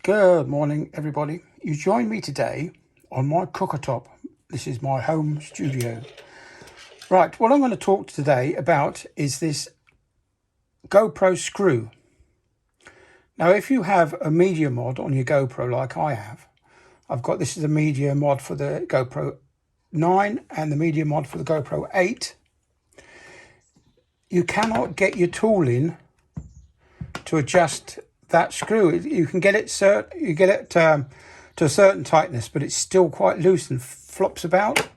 Good morning, everybody. You join me today on my cookertop. This is my home studio. Right, what I'm going to talk today about is this GoPro screw. Now, if you have a media mod on your GoPro like I have, this is a media mod for the GoPro 9 and the media mod for the GoPro 8. You cannot get your tool in to adjust that screw. You can get it to a certain tightness, but it's still quite loose and flops about.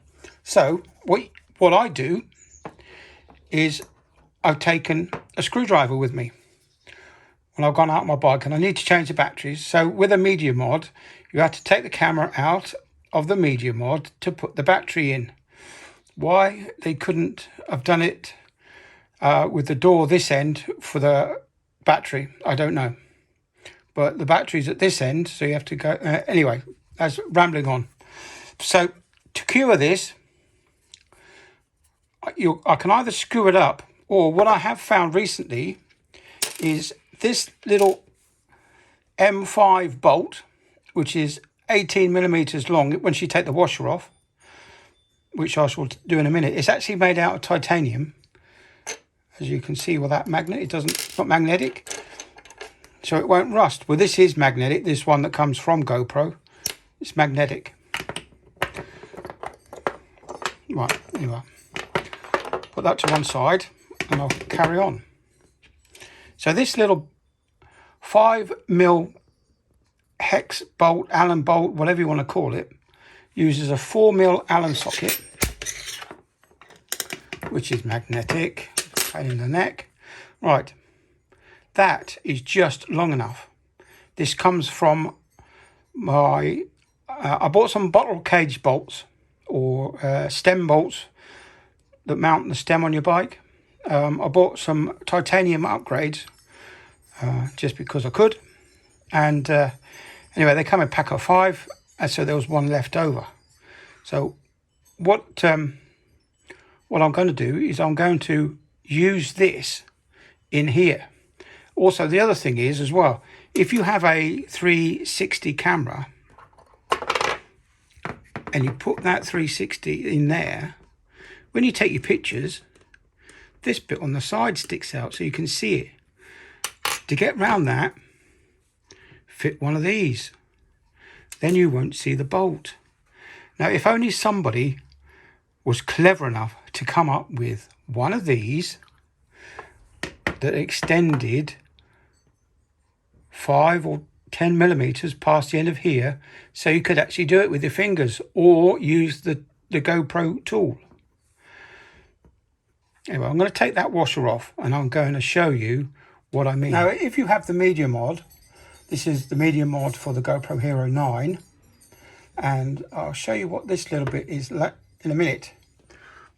So what I do is I've taken a screwdriver with me when I've gone out on my bike and I need to change the batteries. So with a media mod, you have to take the camera out of the media mod to put the battery in. Why they couldn't have done it with the door this end for the battery, I don't know. But the battery's at this end, so you have to go... anyway, that's rambling on. So to cure this, I can either screw it up, or what I have found recently is this little M5 bolt, which is 18 millimeters long once you take the washer off, which I shall do in a minute. It's actually made out of titanium. As you can see with that magnet, it's not magnetic, so it won't rust. Well, this is magnetic. This one that comes from GoPro, it's magnetic. Right, anyway, put that to one side and I'll carry on. So this little 5mm hex bolt, Allen bolt, whatever you want to call it, uses a 4mm Allen socket, which is magnetic. Pain in the neck. Right, that is just long enough. This comes from my I bought some bottle cage bolts or stem bolts that mount the stem on your bike. I bought some titanium upgrades just because I could, and anyway, they come in a pack of 5, and so there was one left over. So what I'm going to do is I'm going to use this in here. Also, the other thing is as well, if you have a 360 camera and you put that 360 in there, when you take your pictures, this bit on the side sticks out so you can see it. To get round that, fit one of these, then you won't see the bolt. Now, if only somebody was clever enough to come up with one of these that extended 5 or 10 millimeters past the end of here, so you could actually do it with your fingers or use the GoPro tool. Anyway, I'm going to take that washer off and I'm going to show you what I mean. Now, if you have the media mod, this is the media mod for the GoPro Hero 9, and I'll show you what this little bit is like in a minute.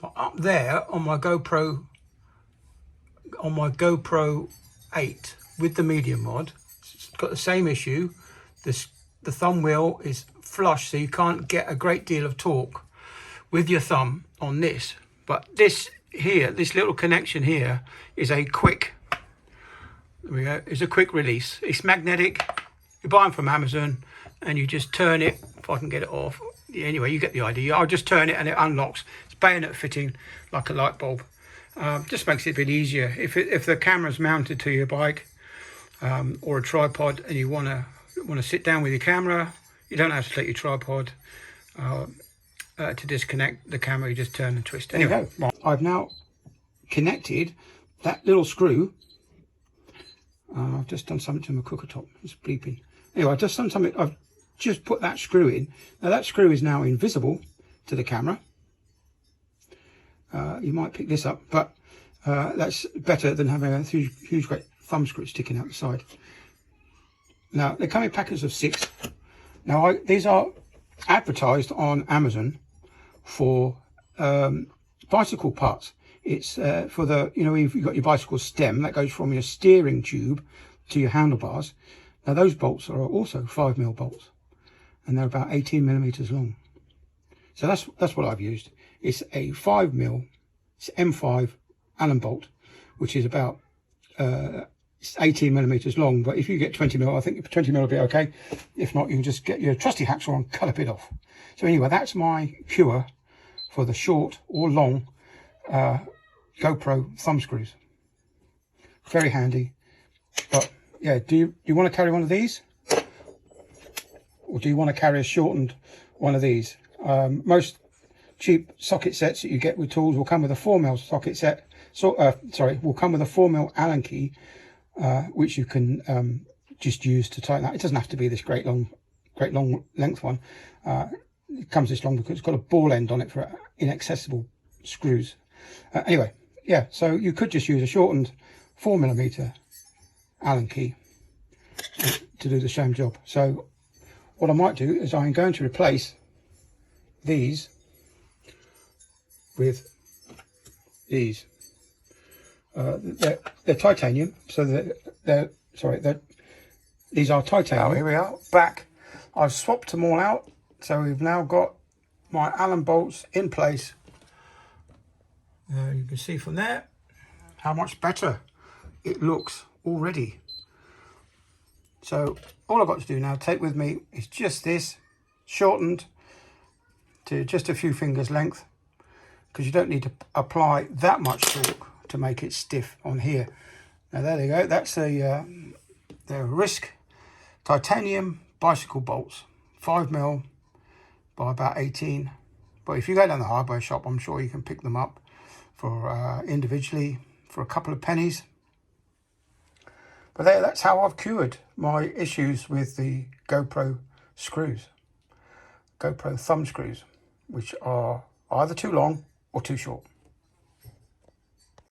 But up there on my GoPro 8 with the media mod, it's got the same issue. The thumb wheel is flush, so you can't get a great deal of torque with your thumb on this. But this here, this little connection here, is a quick. There we go. It's a quick release. It's magnetic. You buy them from Amazon, and you just turn it. If I can get it off. Anyway, you get the idea. I'll just turn it and it unlocks. It's bayonet fitting like a light bulb. Just makes it a bit easier. If the camera's mounted to your bike or a tripod, and you want to sit down with your camera, you don't have to take your tripod to disconnect the camera. You just turn and twist. Anyway, right. I've now connected that little screw. I've just done something to my cookertop. It's bleeping. Anyway, I've just done something. I've just put that screw in. Now that screw is now invisible to the camera. You might pick this up, but that's better than having a huge great thumb screw sticking out the side. Now they come in packets of 6. Now these are advertised on Amazon for bicycle parts. It's for the, if you've got your bicycle stem that goes from your steering tube to your handlebars. Now those bolts are also 5mm bolts, and they're about 18 millimeters long. So that's what I've used. It's a 5mm, it's M5 Allen bolt, which is about it's 18 millimeters long, but if you get 20 mil, I think 20 mil will be okay. If not, you can just get your trusty hacksaw and cut a bit off. So anyway, that's my cure for the short or long GoPro thumb screws. Very handy. But yeah, do you want to carry one of these, or do you want to carry a shortened one of these? Most cheap socket sets that you get with tools will come with a 4mm socket set. So will come with a 4mm Allen key, which you can just use to tighten that. It doesn't have to be this great long length one. It comes this long because it's got a ball end on it for inaccessible screws. Anyway, yeah, so you could just use a shortened 4mm Allen key to do the same job. So what I might do is I'm going to replace these with these. They're titanium, so these are titanium. Oh, here we are back. I've swapped them all out, so we've now got my Allen bolts in place. You can see from there how much better it looks already. So all I've got to do now, take with me, is just this, shortened to just a few fingers length, because you don't need to apply that much torque to make it stiff on here. Now there they go. That's the Risk titanium bicycle bolts, 5mm by about 18. But if you go down the hardware shop, I'm sure you can pick them up for individually for a couple of pennies. But that's how I've cured my issues with the GoPro screws, GoPro thumb screws, which are either too long or too short.